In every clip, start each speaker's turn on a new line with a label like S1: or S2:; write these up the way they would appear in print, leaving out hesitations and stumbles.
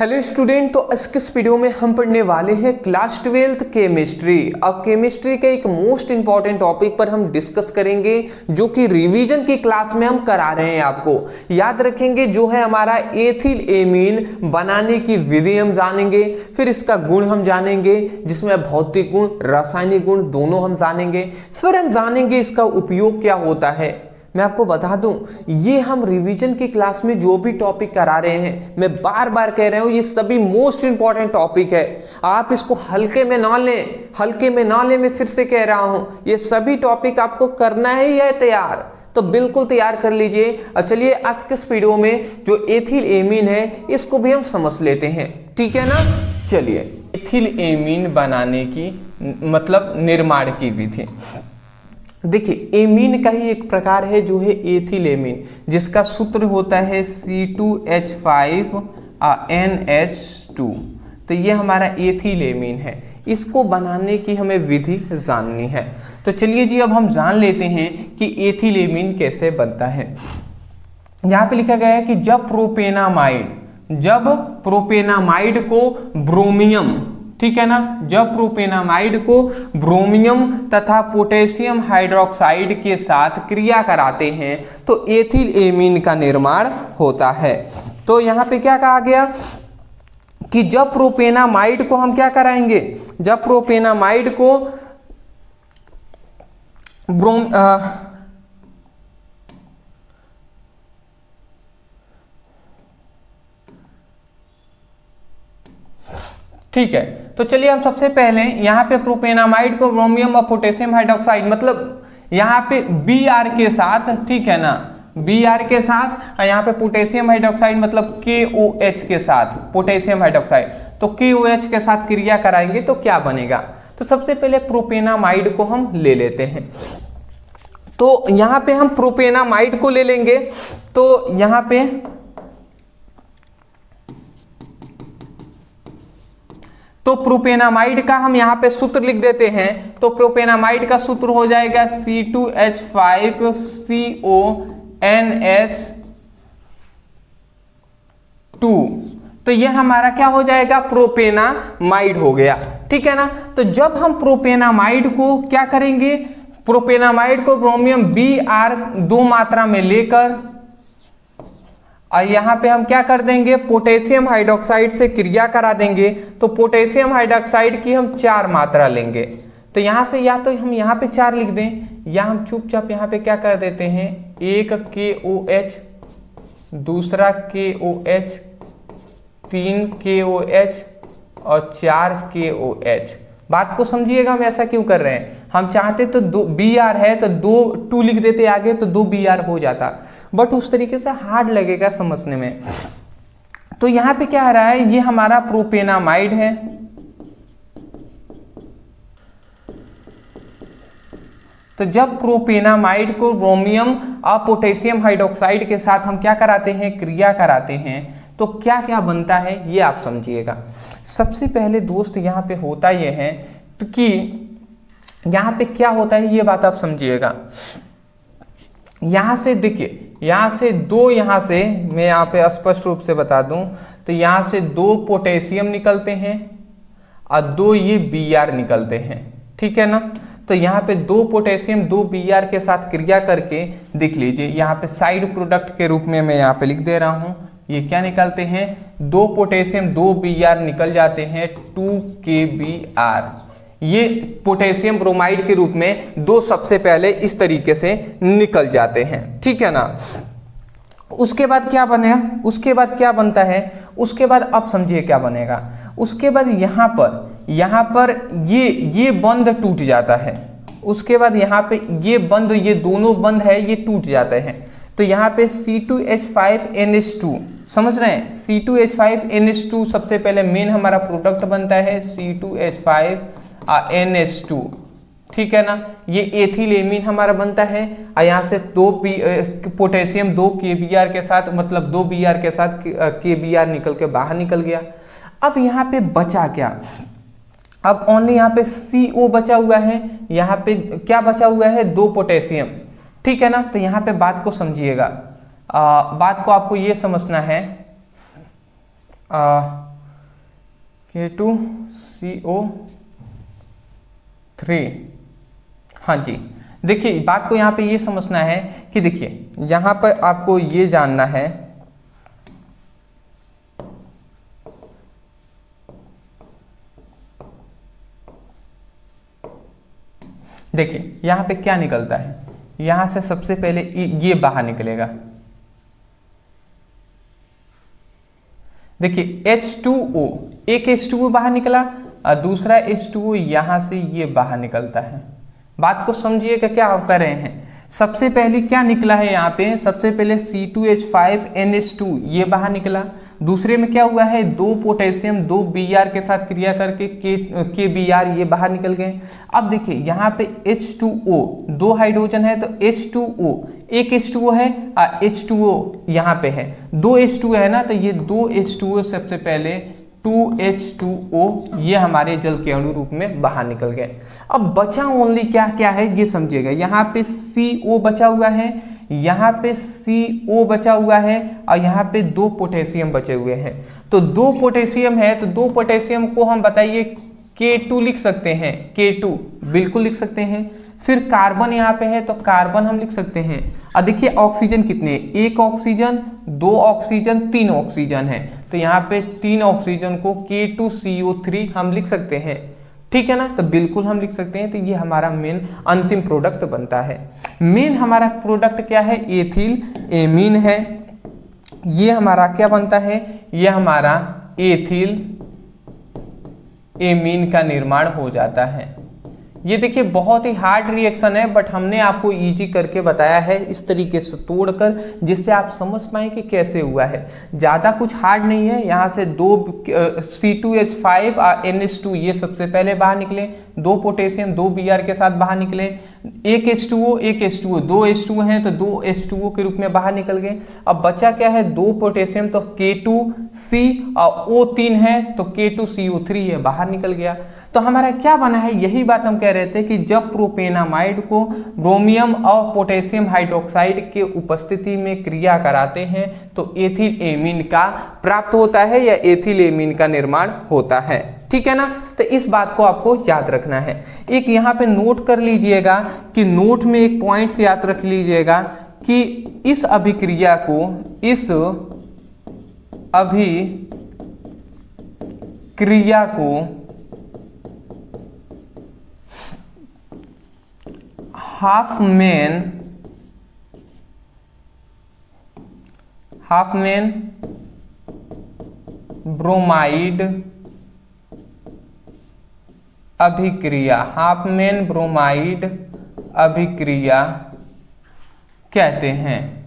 S1: Hello student, तो आज के इस वीडियो में हम पढ़ने वाले हैं क्लास 12th केमिस्ट्री। अब केमिस्ट्री के एक मोस्ट इंपॉर्टेंट टॉपिक पर हम डिस्कस करेंगे जो कि रिवीजन की क्लास में हम करा रहे हैं। आपको याद रखेंगे जो है हमारा एथिल एमीन बनाने की विधि हम जानेंगे, फिर इसका गुण हम जानेंगे जिसमें भौतिक गुण रासायनिक गुण दोनों हम जानेंगे, फिर हम जानेंगे इसका उपयोग क्या होता है। मैं आपको बता दूं, ये हम रिवीजन की क्लास में जो भी टॉपिक करा रहे हैं, मैं बार बार कह रहा हूं, ये सभी मोस्ट इंपॉर्टेंट टॉपिक है। आप इसको हल्के में ना लें, मैं फिर से कह रहा हूं, ये सभी टॉपिक आपको करना है या तैयार, तो बिल्कुल तैयार कर लीजिए। और चलिए आज के इस वीडियो में जो एथिल एमीन है इसको भी हम समझ लेते हैं, ठीक है ना। चलिए, एथिल एमीन बनाने की मतलब निर्माण की विधि। देखिए, एमीन का ही एक प्रकार है जो है एथिल एमीन, जिसका सूत्र होता है C2H5NH2। तो ये हमारा एथिल एमीन है। इसको बनाने की हमें विधि जाननी है। तो चलिए जी, अब हम जान लेते हैं कि एथिल एमीन कैसे बनता है। यहाँ पे लिखा गया है कि जब प्रोपेनामाइड को ब्रोमियम, ठीक है ना, जब प्रोपेनामाइड को ब्रोमियम तथा पोटेशियम हाइड्रोक्साइड के साथ क्रिया कराते हैं तो एथिल एमीन का निर्माण होता है। तो यहाँ पे क्या कहा गया कि जब प्रोपेनामाइड को हम क्या कराएंगे, जब प्रोपेनामाइड को ठीक है, तो चलिए हम सबसे पहले यहाँ पे प्रोपेनामाइड को ब्रोमियम और पोटेशियम हाइड्रोक्साइड, मतलब यहाँ पे Br के साथ, ठीक है ना, Br के साथ, और यहाँ पे पोटेशियम हाइड्रोक्साइड मतलब KOH के साथ, पोटेशियम हाइड्रोक्साइड, तो KOH के साथ क्रिया कराएंगे तो क्या बनेगा। तो सबसे पहले प्रोपेनामाइड को हम ले लेते हैं। तो यहाँ पे हम प्रोपेनामाइड को ले लेंगे। तो यहाँ पे तो प्रोपेनामाइड का हम यहाँ पे सूत्र लिख देते हैं। तो प्रोपेनामाइड का सूत्र हो जाएगा C2H5CONS2। तो ये हमारा क्या हो जाएगा, प्रोपेनामाइड हो गया, ठीक है ना। तो जब हम प्रोपेनामाइड को क्या करेंगे, प्रोपेनामाइड को ब्रोमियम Br 2 मात्रा में लेकर और यहाँ पे हम क्या कर देंगे, पोटेशियम हाइड्रोक्साइड से क्रिया करा देंगे। तो पोटेशियम हाइड्रोक्साइड की हम 4 मात्रा लेंगे। तो यहाँ से या तो हम यहाँ पे 4 लिख दें, या हम चुपचाप यहाँ पे क्या कर देते हैं, एक KOH, दूसरा KOH, 3 KOH और 4 KOH। बात को समझिएगा, हम ऐसा क्यों कर रहे हैं। हम चाहते तो Br है तो 2 लिख देते आगे, तो 2 Br हो जाता, बट उस तरीके से हार्ड लगेगा समझने में। तो यहाँ पे क्या आ रहा है, ये हमारा प्रोपेनामाइड है। तो जब प्रोपेनामाइड को ब्रोमियम और पोटेशियम हाइड्रोक्साइड के साथ हम क्या कराते हैं, क्रिया कराते हैं, तो क्या क्या बनता है ये आप समझिएगा। सबसे पहले दोस्त यहाँ पे होता ये है तो कि यहाँ पे क्या होता है ये बात आप समझिएगा। यहाँ से देखिए, यहाँ से मैं यहाँ पे स्पष्ट रूप से बता दूं, तो यहाँ से 2 पोटेशियम निकलते हैं और 2 ये Br निकलते हैं, ठीक है ना। तो यहाँ पे 2 पोटेशियम 2 Br के साथ क्रिया करके देख लीजिए, यहाँ पे साइड प्रोडक्ट के रूप में मैं यहाँ पे लिख दे रहा हूँ। ये क्या निकलते हैं, 2 पोटेशियम 2 Br निकल जाते हैं 2 KBr। ये पोटेशियम ब्रोमाइड के रूप में 2 सबसे पहले इस तरीके से निकल जाते हैं, ठीक है ना। उसके बाद क्या बनेगा, उसके बाद क्या बनता है, उसके बाद अब समझिए क्या बनेगा। उसके बाद यहाँ पर ये बंध टूट जाता है। उसके बाद यहाँ पे ये बंध, ये दोनों बंध है ये टूट जाते हैं। तो यहाँ पे C2H5NH2, समझ रहे हैं, C2H5NH2 सबसे पहले मेन हमारा प्रोडक्ट बनता है C2H5NH2, ठीक है ना। ये एथिल एमीन हमारा बनता है और यहाँ से 2 पोटेशियम 2 KBr के साथ, मतलब 2 Br के साथ KBr निकल के बाहर निकल गया। अब यहाँ पे बचा क्या, अब ओनली यहाँ पे CO बचा हुआ है। यहाँ पे क्या बचा हुआ है, 2 पोटेशियम, ठीक है ना। तो यहाँ पे बात को समझिएगा, बात को आपको ये समझना है, K2CO3। हाँ जी, देखिए बात को यहाँ पे ये समझना है कि देखिए यहाँ पर आपको ये जानना है, देखिए यहाँ पे क्या निकलता है, यहाँ से सबसे पहले ये बाहर निकलेगा। देखिए H2O, एक H2O बाहर निकला और दूसरा H2O यहाँ से ये बाहर निकलता है। बात को समझिएगा क्या आप कर रहे हैं। सबसे पहले क्या निकला है यहाँ पे, सबसे पहले C2H5NH2 ये बाहर निकला। दूसरे में क्या हुआ है, 2 पोटेशियम 2 Br के साथ क्रिया करके KBr ये बाहर निकल गए। अब देखिए यहाँ पे H2O 2 हाइड्रोजन है तो H2O, एक H2O है H2O यहाँ पे है, 2 H2O है ना, तो ये 2 H2O सबसे पहले 2H2O ये हमारे जल के अणु रूप में बाहर निकल गए। अब बचा ओनली क्या क्या है ये समझिएगा। यहाँ पे CO बचा हुआ है, यहाँ पे CO बचा हुआ है और यहाँ पे 2 पोटेशियम बचे हुए हैं। तो 2 पोटेशियम है तो 2 पोटेशियम को हम बताइए K2 लिख सकते हैं, K2 बिल्कुल लिख सकते हैं। फिर कार्बन यहाँ पे है तो कार्बन हम लिख सकते हैं। और देखिए ऑक्सीजन कितने, 1 ऑक्सीजन 2 ऑक्सीजन 3 ऑक्सीजन है, तो यहाँ पे 3 ऑक्सीजन को K2CO3 हम लिख सकते हैं, ठीक है ना, तो बिल्कुल हम लिख सकते हैं। तो ये हमारा मेन अंतिम प्रोडक्ट बनता है। मेन हमारा प्रोडक्ट क्या है, एथिल एमीन है। ये हमारा क्या बनता है, ये हमारा एथिल एमीन का निर्माण हो जाता है। ये देखिए बहुत ही हार्ड रिएक्शन है, बट हमने आपको इजी करके बताया है इस तरीके से तोड़कर, जिससे आप समझ पाए कि कैसे हुआ है। ज़्यादा कुछ हार्ड नहीं है। यहाँ से 2 C2H5 और NH2 ये सबसे पहले बाहर निकले, 2 पोटेशियम 2 Br के साथ बाहर निकले, एक H2O 2 H2O हैं तो 2 H2O के रूप में बाहर निकल गए। अब बचा क्या है, 2 पोटेशियम तो K2C और O3 है तो K2CO3 ये बाहर निकल गया। तो हमारा क्या बना है, यही बात हम कह रहे थे कि जब प्रोपेनामाइड को ब्रोमियम और पोटेशियम हाइड्रोक्साइड के उपस्थिति में क्रिया कराते हैं तो एथिल एमीन का प्राप्त होता है या एथिल एमीन का निर्माण होता है, ठीक है ना। तो इस बात को आपको याद रखना है। एक यहाँ पे नोट कर लीजिएगा कि नोट में एक पॉइंट से याद रख लीजिएगा कि इस अभिक्रिया को, इस अभिक्रिया को हाफमैन ब्रोमाइड अभिक्रिया, हाफमैन ब्रोमाइड अभिक्रिया कहते हैं।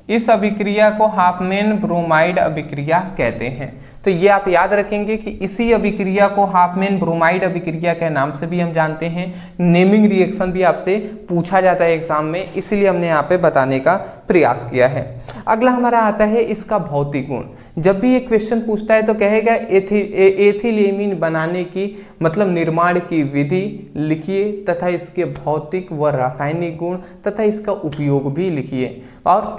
S1: इस अभिक्रिया को हाफमैन ब्रोमाइड अभिक्रिया कहते हैं। तो ये आप याद रखेंगे कि इसी अभिक्रिया को हाफमैन ब्रोमाइड अभिक्रिया के नाम से भी हम जानते हैं। नेमिंग रिएक्शन भी आपसे पूछा जाता है एग्जाम में, इसीलिए हमने यहाँ पे बताने का प्रयास किया है। अगला हमारा आता है इसका भौतिक गुण। जब भी ये क्वेश्चन पूछता है तो कहेगा एथिलेमीन बनाने की मतलब निर्माण की विधि लिखिए तथा इसके भौतिक व रासायनिक गुण तथा इसका उपयोग भी लिखिए। और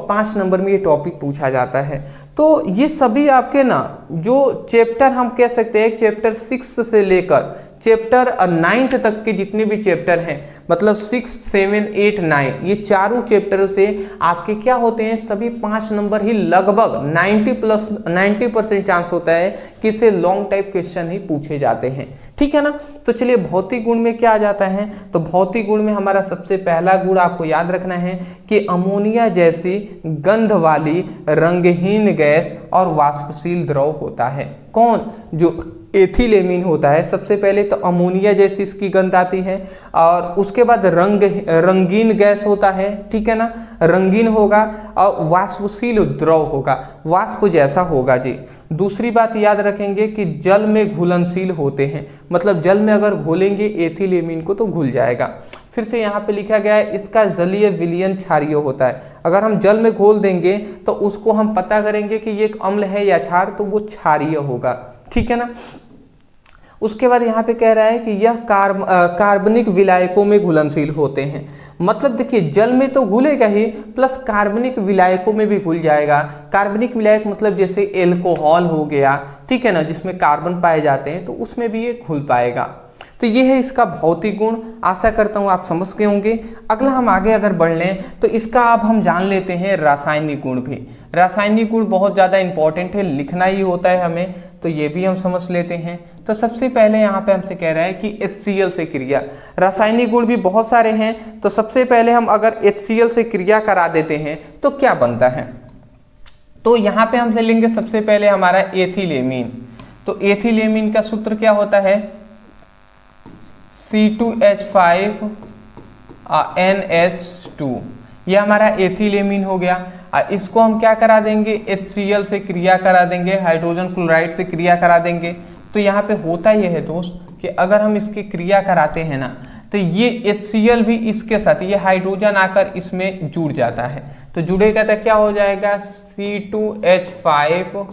S1: 5 नंबर में ये टॉपिक पूछा जाता है। तो ये सभी आपके ना जो चैप्टर हम कह सकते हैं, चैप्टर 6 से लेकर चैप्टर 9 तक के जितने भी चैप्टर हैं, मतलब 6, 7, 8, 9 ये चारों चैप्टरों से आपके क्या होते हैं, सभी 5 नंबर ही लगभग 90% चांस होता है कि इससे लॉन्ग टाइप क्वेश्चन ही पूछे जाते हैं, ठीक है ना। तो चलिए भौतिक गुण में क्या आ जाता है, तो भौतिक गुण में हमारा सबसे पहला गुण आपको याद रखना है कि अमोनिया जैसी गंध वाली रंगहीन गैस और वाष्पशील द्रव होता है। कौन, जो एथिलेमीन होता है, सबसे पहले तो अमोनिया जैसी इसकी गंध आती है और उसके बाद रंगीन गैस होता है, ठीक है ना, रंगीन होगा और वाष्पशील द्रव होगा, वाष्प जैसा होगा जी। दूसरी बात याद रखेंगे कि जल में घुलनशील होते हैं, मतलब जल में अगर घोलेंगे एथिलेमीन को तो घुल जाएगा। फिर से यहाँ पे लिखा गया है इसका जलीय विलयन क्षारीय होता है। अगर हम जल में घोल देंगे तो उसको हम पता करेंगे कि ये एक अम्ल है या क्षार, तो वो क्षारीय होगा, ठीक है ना। उसके बाद यहाँ पे कह रहा है कि यह कार्बनिक विलायकों में घुलनशील होते हैं। मतलब देखिए जल में तो घुलेगा ही, प्लस कार्बनिक विलायकों में भी घुल जाएगा। कार्बनिक विलायक मतलब जैसे एल्कोहल हो गया, ठीक है ना, जिसमें कार्बन पाए जाते हैं, तो उसमें भी ये घुल पाएगा। तो ये है इसका भौतिक गुण। आशा करता हूँ आप समझ गए होंगे। अगला हम आगे अगर बढ़ लें तो इसका अब हम जान लेते हैं रासायनिक गुण भी। रासायनिक गुण बहुत ज़्यादा इंपॉर्टेंट है, लिखना ही होता है हमें, तो ये भी हम समझ लेते हैं। तो सबसे पहले यहाँ पे हमसे कह रहा है कि HCl से क्रिया। रासायनिक गुण भी बहुत सारे हैं, तो सबसे पहले हम अगर HCl से क्रिया करा देते हैं तो क्या बनता है। तो यहाँ पे हम ले लेंगे सबसे पहले हमारा एथिलेमीन। तो एथिलेमीन का सूत्र क्या होता है, C2H5 NS2, ये हमारा एथिलेमीन हो गया। इसको हम क्या करा देंगे, HCl से क्रिया करा देंगे, हाइड्रोजन क्लोराइड से क्रिया करा देंगे। तो यहाँ पे होता यह है दोस्त कि अगर हम इसकी क्रिया कराते हैं ना, तो ये HCl भी इसके साथ, ये हाइड्रोजन आकर इसमें जुड़ जाता है। तो जुड़ेगा तो क्या हो जाएगा, C2H5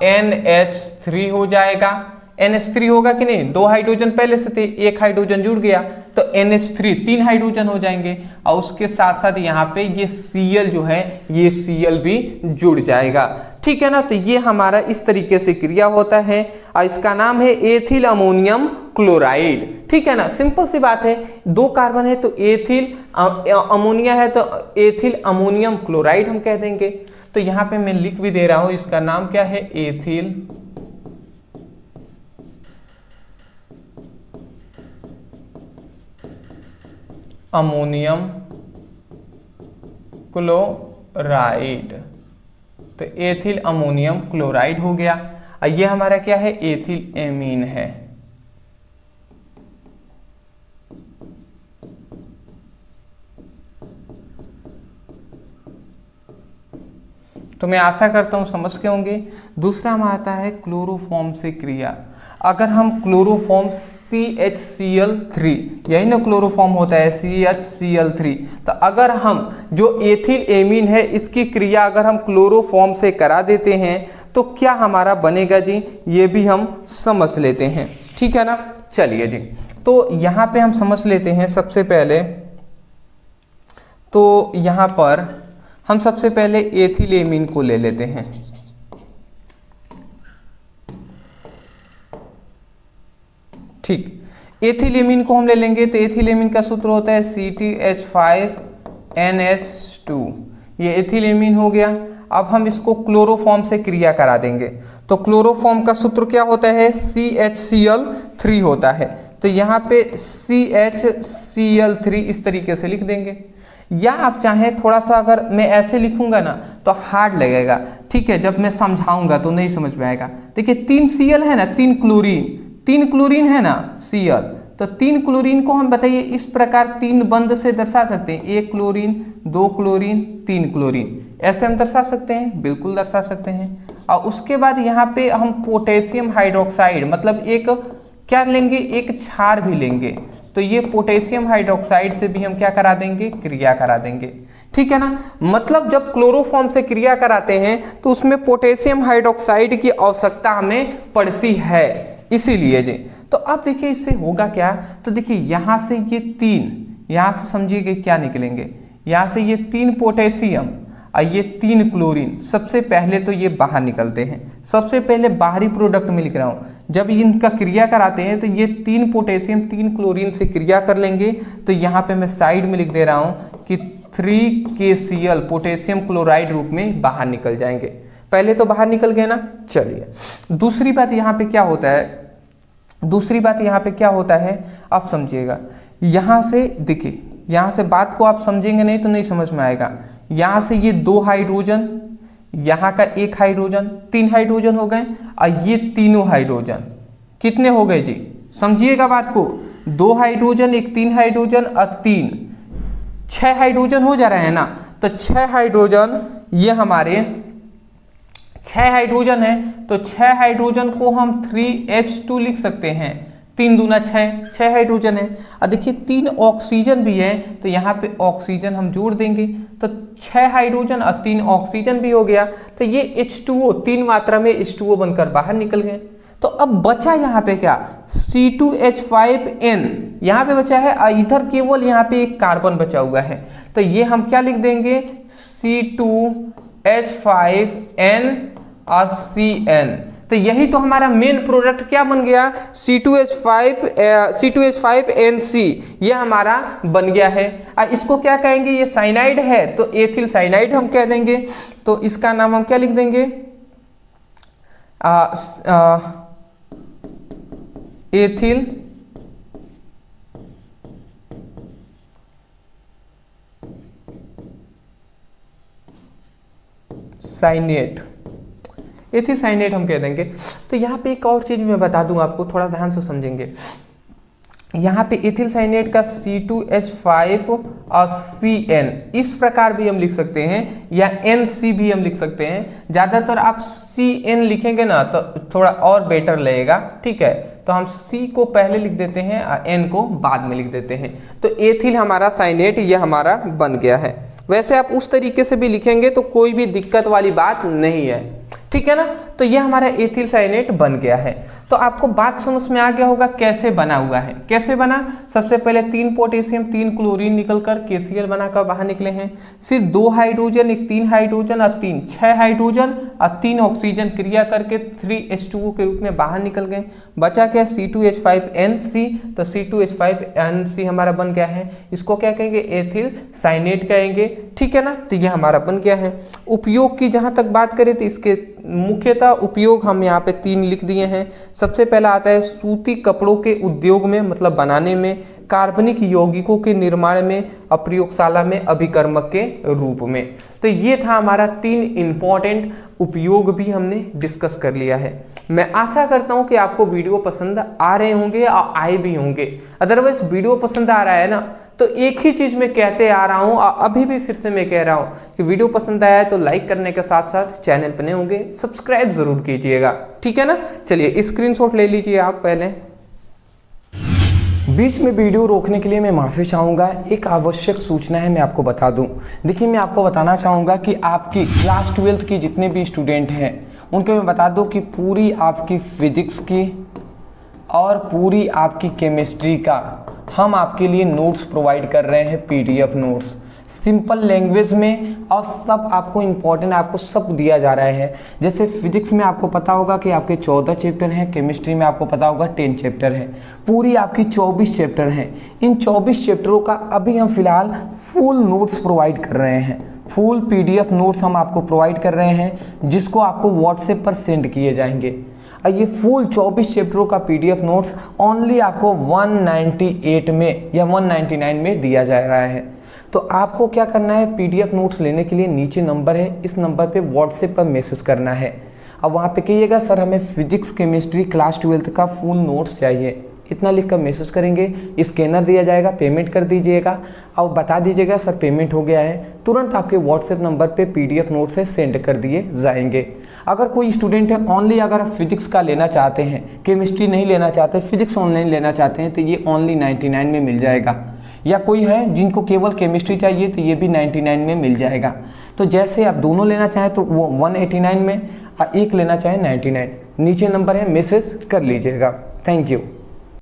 S1: NH3 हो जाएगा। NH3 होगा कि नहीं, 2 हाइड्रोजन पहले से थे, 1 हाइड्रोजन जुड़ गया तो NH3 3 हाइड्रोजन हो जाएंगे। और उसके साथ साथ यहाँ पे ये Cl जो है, ये Cl भी जुड़ जाएगा, ठीक है ना। तो ये हमारा इस तरीके से क्रिया होता है और इसका नाम है एथिल अमोनियम क्लोराइड, ठीक है ना। सिंपल सी बात है, 2 कार्बन है तो एथिल, अमोनिया है तो एथिल अमोनियम क्लोराइड हम कह देंगे। तो यहाँ पे मैं लिख भी दे रहा हूं, इसका नाम क्या है, एथिल अमोनियम क्लोराइड। तो एथिल अमोनियम क्लोराइड हो गया। और ये हमारा क्या है, एथिल एमीन है। तो मैं आशा करता हूं समझ के होंगे। दूसरा हमारा आता है क्लोरोफॉर्म से क्रिया। अगर हम क्लोरोफॉर्म CHCl3, यही ना क्लोरोफॉर्म होता है CHCl3, तो अगर हम जो एथिल एमीन है इसकी क्रिया अगर हम क्लोरोफॉर्म से करा देते हैं तो क्या हमारा बनेगा जी, ये भी हम समझ लेते हैं, ठीक है ना। चलिए जी, तो यहाँ पे हम समझ लेते हैं सबसे पहले। तो यहाँ पर हम सबसे पहले एथिल एमीन को ले लेते हैं। ठीक, एथिलेमीन को हम ले लेंगे तो एथिलेमीन का सूत्र होता है C2H5NS2, ये एथिलेमीन हो गया। अब हम इसको क्लोरोफॉर्म से क्रिया करा देंगे तो क्लोरोफॉर्म का सूत्र क्या होता है, CHCl3 होता है। तो यहाँ पे CHCl3 इस तरीके से लिख देंगे, या आप चाहें थोड़ा सा अगर मैं ऐसे लिखूंगा ना तो हार्ड लगेगा, ठीक है, जब मैं समझाऊंगा तो नहीं समझ में आएगा। देखिए 3 Cl है ना, 3 क्लोरीन है ना Cl, तो 3 क्लोरीन को हम बताइए इस प्रकार 3 बंद से दर्शा सकते हैं, 1 क्लोरीन 2 क्लोरीन 3 क्लोरीन, ऐसे हम दर्शा सकते हैं, बिल्कुल दर्शा सकते हैं। और उसके बाद यहाँ पे हम पोटेशियम हाइड्रोक्साइड मतलब एक क्या लेंगे, एक क्षार भी लेंगे। तो ये पोटेशियम हाइड्रोक्साइड से भी हम क्या करा देंगे, क्रिया करा देंगे, ठीक है ना। मतलब जब क्लोरोफॉर्म से क्रिया कराते हैं तो उसमें पोटेशियम हाइड्रोक्साइड की आवश्यकता हमें पड़ती है, इसीलिए जी। तो अब देखिए इससे होगा क्या, तो देखिए यहाँ से ये 3, यहाँ से समझिए क्या निकलेंगे, यहाँ से ये 3 पोटेशियम और ये 3 क्लोरीन, सबसे पहले तो ये बाहर निकलते हैं। सबसे पहले बाहरी प्रोडक्ट में लिख रहा हूँ, जब इनका क्रिया कराते हैं तो ये 3 पोटेशियम 3 क्लोरीन से क्रिया कर लेंगे। तो यहाँ पे मैं साइड में लिख दे रहा हूँ कि 3KCl पोटेशियम क्लोराइड रूप में बाहर निकल जाएंगे। पहले तो बाहर निकल गए ना। चलिए दूसरी बात यहाँ पे क्या होता है, दूसरी बात यहाँ पे क्या होता है आप समझिएगा। यहाँ से देखिए, यहाँ से बात को आप समझेंगे नहीं तो नहीं समझ में आएगा। यहाँ से ये 2 हाइड्रोजन, यहाँ का 1 हाइड्रोजन, 3 हाइड्रोजन हो गए और ये तीनों हाइड्रोजन कितने हो गए जी, समझिएगा बात को। 2 हाइड्रोजन, 1 3 हाइड्रोजन और 3 6 हाइड्रोजन हो जा रहे हैं ना। तो 6 हाइड्रोजन, ये हमारे 6 हाइड्रोजन है, तो 6 हाइड्रोजन को हम 3H2 लिख सकते हैं। 3 दूना 6 हाइड्रोजन है। और देखिए 3 ऑक्सीजन भी है, तो यहाँ पे ऑक्सीजन हम जोड़ देंगे तो 6 हाइड्रोजन और 3 ऑक्सीजन भी हो गया। तो ये H2O 3 मात्रा में H2O बनकर बाहर निकल गए। तो अब बचा यहाँ पे क्या, C2H5N यहाँ पे बचा है, इधर केवल यहाँ पे एक कार्बन बचा हुआ है, तो ये हम क्या लिख देंगे, C2H5N और CN। तो यही तो हमारा मेन प्रोडक्ट क्या बन गया, C2H5NC, ये हमारा बन गया है। इसको क्या कहेंगे, ये साइनाइड है तो एथिल साइनाइड हम कह देंगे। तो इसका नाम हम क्या लिख देंगे, एथिल साइनेट, एथिल साइनेट हम कह देंगे। तो यहाँ पे एक और चीज मैं बता दूं आपको, थोड़ा ध्यान से समझेंगे। यहाँ पे एथिल साइनेट का C2H5 और CN इस प्रकार भी हम लिख सकते हैं, या NC भी हम लिख सकते हैं। ज़्यादातर आप CN लिखेंगे ना तो थोड़ा और बेटर लगेगा, ठीक है। तो हम C को पहले लिख देते हैं और N को बाद में लिख देते हैं। तो एथिल हमारा साइनेट ये हमारा बन गया है। वैसे आप उस तरीके से भी लिखेंगे तो कोई भी दिक्कत वाली बात नहीं है, ठीक है ना। तो ये हमारा एथिल साइनेट बन गया है। तो आपको बात समझ में आ गया होगा कैसे बना हुआ है। कैसे बना, सबसे पहले 3 पोटेशियम 3 क्लोरीन निकलकर KCl बनाकर बाहर निकले हैं। फिर 2 हाइड्रोजन, एक 3 हाइड्रोजन और 3 6 हाइड्रोजन और 3 ऑक्सीजन क्रिया करके 3H2O के रूप में बाहर निकल गए। बचा क्या, C2H5NC। तो C2H5NC हमारा बन गया है। इसको क्या कहेंगे, एथिल साइनेट कहेंगे, ठीक है ना। तो ये हमारा बन गया है। उपयोग की जहां तक बात करें तो इसके मुख्यतः उपयोग हम यहाँ पे 3 लिख दिए हैं। सबसे पहला आता है सूती कपड़ों के उद्योग में, मतलब बनाने में, कार्बनिक यौगिकों के निर्माण में और प्रयोगशाला में अभिकर्मक के रूप में। तो ये था हमारा 3 इंपॉर्टेंट उपयोग भी हमने डिस्कस कर लिया है। मैं आशा करता हूँ कि आपको वीडियो पसंद आ रहे होंगे और आए भी होंगे। अदरवाइज वीडियो पसंद आ रहा है ना तो एक ही चीज़ मैं कहते आ रहा हूँ और अभी भी फिर से मैं कह रहा हूँ कि वीडियो पसंद आया है तो लाइक करने के साथ साथ चैनल पर नए होंगे सब्सक्राइब जरूर कीजिएगा, ठीक है ना। चलिए स्क्रीनशॉट ले लीजिए आप पहले। बीच में वीडियो रोकने के लिए मैं माफ़ी चाहूँगा। एक आवश्यक सूचना है, मैं आपको बता दूँ। देखिए, मैं आपको बताना चाहूँगा कि आपकी क्लास 12th की जितने भी स्टूडेंट हैं उनको मैं बता दूँ कि पूरी आपकी फिजिक्स की और पूरी आपकी केमिस्ट्री का हम आपके लिए नोट्स प्रोवाइड कर रहे हैं, PDF नोट्स सिंपल लैंग्वेज में, और सब आपको इम्पोर्टेंट आपको सब दिया जा रहा है। जैसे फिजिक्स में आपको पता होगा कि आपके 14 चैप्टर हैं, केमिस्ट्री में आपको पता होगा 10 चैप्टर है, पूरी आपकी 24 चैप्टर हैं। इन 24 चैप्टरों का अभी हम फिलहाल फुल नोट्स प्रोवाइड कर रहे हैं। फुल PDF नोट्स हम आपको प्रोवाइड कर रहे हैं, जिसको आपको व्हाट्सएप पर सेंड किए जाएंगे। और ये फुल 24 चैप्टरों का PDF नोट्स ओनली आपको 198 में या 199 में दिया जा रहा है। तो आपको क्या करना है, PDF नोट्स लेने के लिए नीचे नंबर है, इस नंबर पे व्हाट्सएप पर मैसेज करना है। अब वहाँ पे कहिएगा सर हमें फिजिक्स केमिस्ट्री क्लास 12th का फुल नोट्स चाहिए, इतना लिख कर मैसेज करेंगे, स्कैनर दिया जाएगा, पेमेंट कर दीजिएगा और बता दीजिएगा सर पेमेंट हो गया है। तुरंत आपके व्हाट्सएप नंबर पे PDF नोट्स से सेंड कर दिए जाएंगे। अगर कोई स्टूडेंट है ओनली अगर फिजिक्स का लेना चाहते हैं, केमिस्ट्री नहीं लेना चाहते, फिजिक्स ऑनलाइन लेना चाहते हैं, तो ये ओनली 99 में मिल जाएगा। या कोई है जिनको केवल केमिस्ट्री चाहिए तो ये भी 99 में मिल जाएगा। तो जैसे आप दोनों लेना चाहें तो वो 189 में और एक लेना चाहें 99, नीचे नंबर है, मैसेज कर लीजिएगा। Thank you.